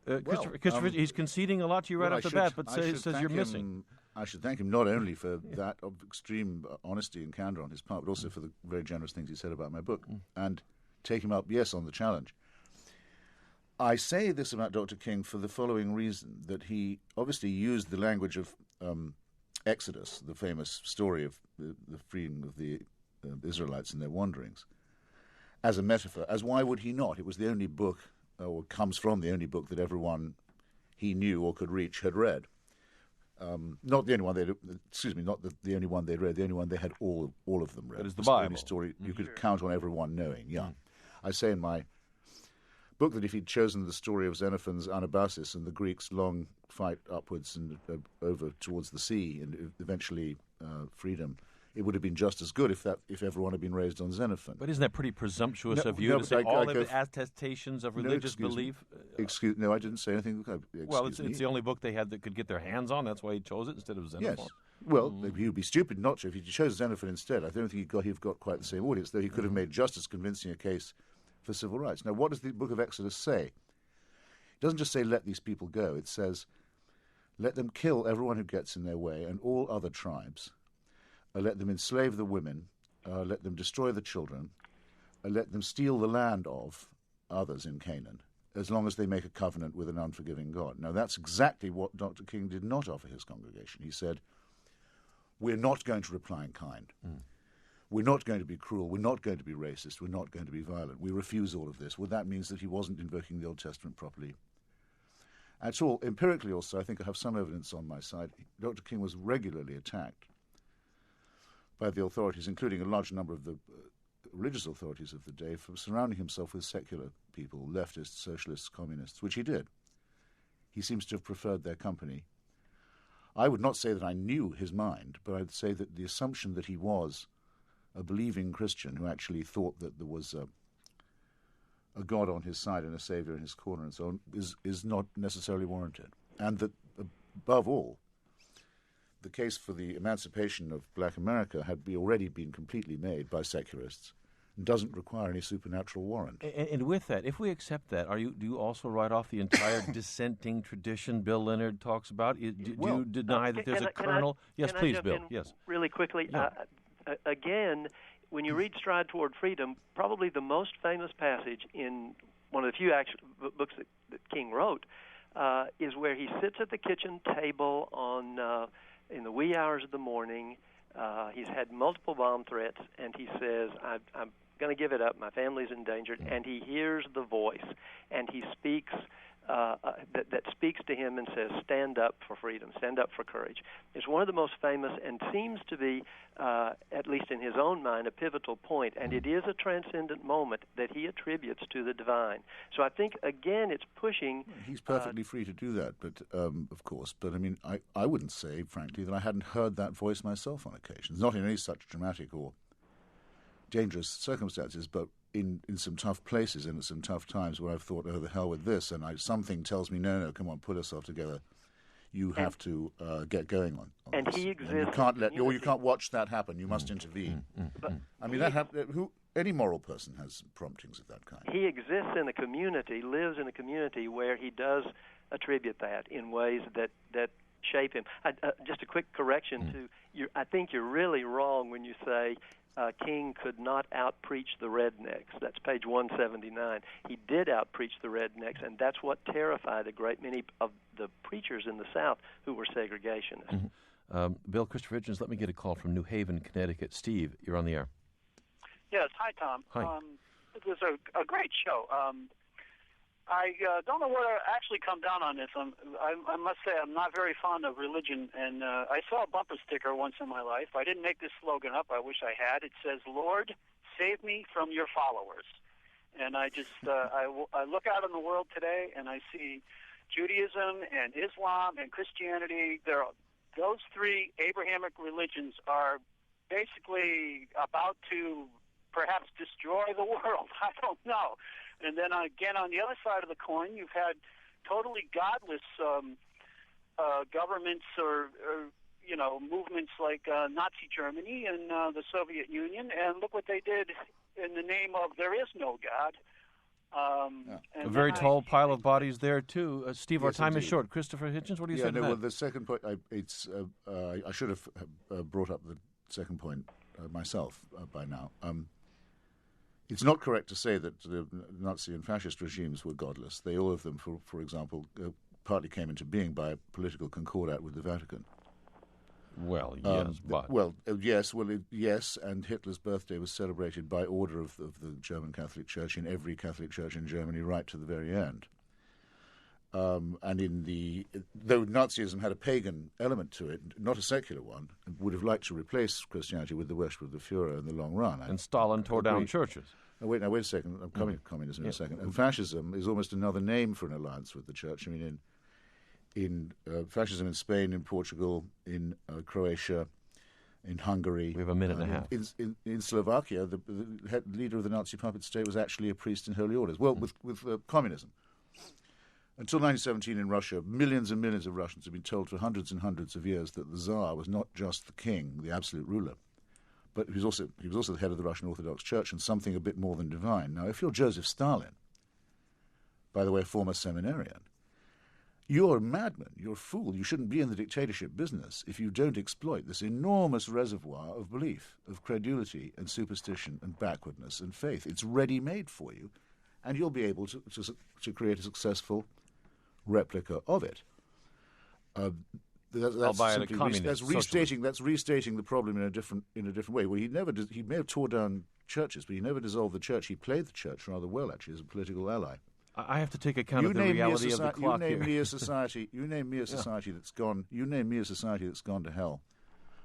Christopher, he's conceding a lot to you right off the bat, but says you're missing. I should thank him not only for that of extreme honesty and candor on his part, but also for the very generous things he said about my book, and take him up, yes, on the challenge. I say this about Dr. King for the following reason, that he obviously used the language of Exodus, the famous story of the freeing of the Israelites in their wanderings, as a metaphor, as why would he not? It was the only book, or comes from the only book that everyone he knew or could reach had read. Not the only one not the only one they'd read, the only one they had all of them read. That is the Bible. The only story you could count on everyone knowing, yeah. I say in my book that if he'd chosen the story of Xenophon's Anabasis and the Greeks' long fight upwards and over towards the sea and eventually freedom, it would have been just as good if everyone had been raised on Xenophon. But isn't that pretty presumptuous of you to say all of the attestations of religious belief? No, I didn't say anything. Well, it's the only book they had that could get their hands on. That's why he chose it instead of Xenophon. Yes. Well, he would be stupid not to. If he chose Xenophon instead, I don't think he'd got quite the same audience, though he could have made just as convincing a case for civil rights. Now, what does the book of Exodus say? It doesn't just say let these people go. It says let them kill everyone who gets in their way and all other tribes. Let them enslave the women, let them destroy the children, let them steal the land of others in Canaan, as long as they make a covenant with an unforgiving God. Now, that's exactly what Dr. King did not offer his congregation. He said, we're not going to reply in kind. We're not going to be cruel. We're not going to be racist. We're not going to be violent. We refuse all of this. Well, that means that he wasn't invoking the Old Testament properly at all. Empirically also, I think I have some evidence on my side. Dr. King was regularly attacked by the authorities, including a large number of the religious authorities of the day, for surrounding himself with secular people, leftists, socialists, communists, which he did. He seems to have preferred their company. I would not say that I knew his mind, but I'd say that the assumption that he was a believing Christian who actually thought that there was a God on his side and a Savior in his corner and so on is not necessarily warranted. And that, above all, the case for the emancipation of black America had already been completely made by secularists and doesn't require any supernatural warrant. And with that, if we accept that, do you also write off the entire dissenting tradition Bill Leonard talks about? Do you deny that there's a kernel? Yes, please, Bill. Yes. Really quickly. Yeah. Again, when you read Stride Toward Freedom, probably the most famous passage in one of the few books that King wrote is where he sits at the kitchen table in the wee hours of the morning. He's had multiple bomb threats, and he says, I'm going to give it up. My family's endangered. And he hears the voice, and he speaks that speaks to him and says, stand up for freedom, stand up for courage. It's one of the most famous and seems to be, at least in his own mind, a pivotal point, and it is a transcendent moment that he attributes to the divine. So I think, again, it's pushing... He's perfectly free to do that, but of course. But, I mean, I wouldn't say, frankly, that I hadn't heard that voice myself on occasions, not in any such dramatic or dangerous circumstances, but in some tough places and at some tough times where I've thought, oh, the hell with this, and something tells me, no, come on, put yourself together. You have to get going on and this. He exists. And you can't watch that happen. You must intervene. But I mean, any moral person has promptings of that kind. He exists in a community, lives in a community where he does attribute that in ways that shape him. Just a quick correction to I think you're really wrong when you say King could not out-preach the rednecks. That's page 179. He did out-preach the rednecks, and that's what terrified a great many of the preachers in the South who were segregationists. Bill, Christopher Hitchens, let me get a call from New Haven, Connecticut. Steve, you're on the air. Yes, hi, Tom. Hi. It was a great show. I don't know where to actually come down on this. I must say I'm not very fond of religion, and I saw a bumper sticker once in my life. I didn't make this slogan up. I wish I had. It says, Lord, save me from your followers. And I just I look out in the world today, and I see Judaism and Islam and Christianity. Those three Abrahamic religions are basically about to perhaps destroy the world. I don't know. And then again, on the other side of the coin, you've had totally godless governments or movements like Nazi Germany and the Soviet Union. And look what they did in the name of there is no God. A very tall pile of bodies there, too. Steve, our time is indeed. short. Christopher Hitchens, what do you say to that? Well, the second point, I should have brought up the second point myself by now. It's not correct to say that the Nazi and fascist regimes were godless. They, all of them, for example, partly came into being by a political concordat with the Vatican. Well, yes, but... Yes, and Hitler's birthday was celebrated by order of the German Catholic Church in every Catholic church in Germany right to the very end. And though Nazism had a pagan element to it, not a secular one, would have liked to replace Christianity with the worship of the Führer in the long run. And Stalin tore down churches. Wait a second. I'm coming to communism in a second. And fascism is almost another name for an alliance with the church. I mean, in fascism in Spain, in Portugal, in Croatia, in Hungary. We have a minute and a half. In Slovakia, the head leader of the Nazi puppet state was actually a priest in holy orders. Well, with communism. Until 1917 in Russia, millions and millions of Russians have been told for hundreds and hundreds of years that the Tsar was not just the king, the absolute ruler, but he was also the head of the Russian Orthodox Church and something a bit more than divine. Now, if you're Joseph Stalin, by the way, a former seminarian, you're a madman, you're a fool. You shouldn't be in the dictatorship business if you don't exploit this enormous reservoir of belief, of credulity and superstition and backwardness and faith. It's ready-made for you, and you'll be able to create a successful replica of it. That's restating the problem in a different way. Well, he may have tore down churches, but he never dissolved the church. He played the church rather well, actually, as a political ally. I have to take account of the reality of the clock here. You name me a society that's gone. You name me a society that's gone to hell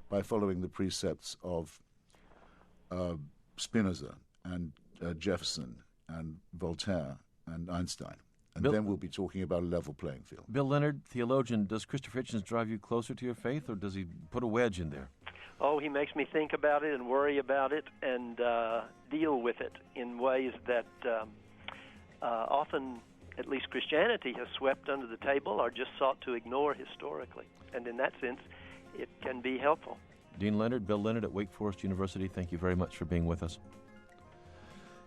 by following the precepts of Spinoza and Jefferson and Voltaire and Einstein. And then we'll be talking about a level playing field. Bill Leonard, theologian, does Christopher Hitchens drive you closer to your faith, or does he put a wedge in there? Oh, he makes me think about it and worry about it and deal with it in ways that often, at least Christianity, has swept under the table or just sought to ignore historically. And in that sense, it can be helpful. Dean Leonard, Bill Leonard at Wake Forest University, thank you very much for being with us.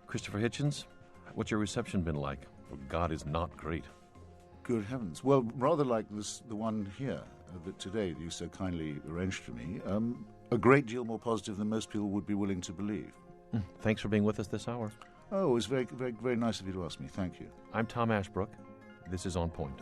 Christopher Hitchens, what's your reception been like? God is not great. Good heavens. Well, rather like the one here that today you so kindly arranged for me, a great deal more positive than most people would be willing to believe. Thanks for being with us this hour. Oh, it was very, very, very nice of you to ask me. Thank you. I'm Tom Ashbrook. This is On Point.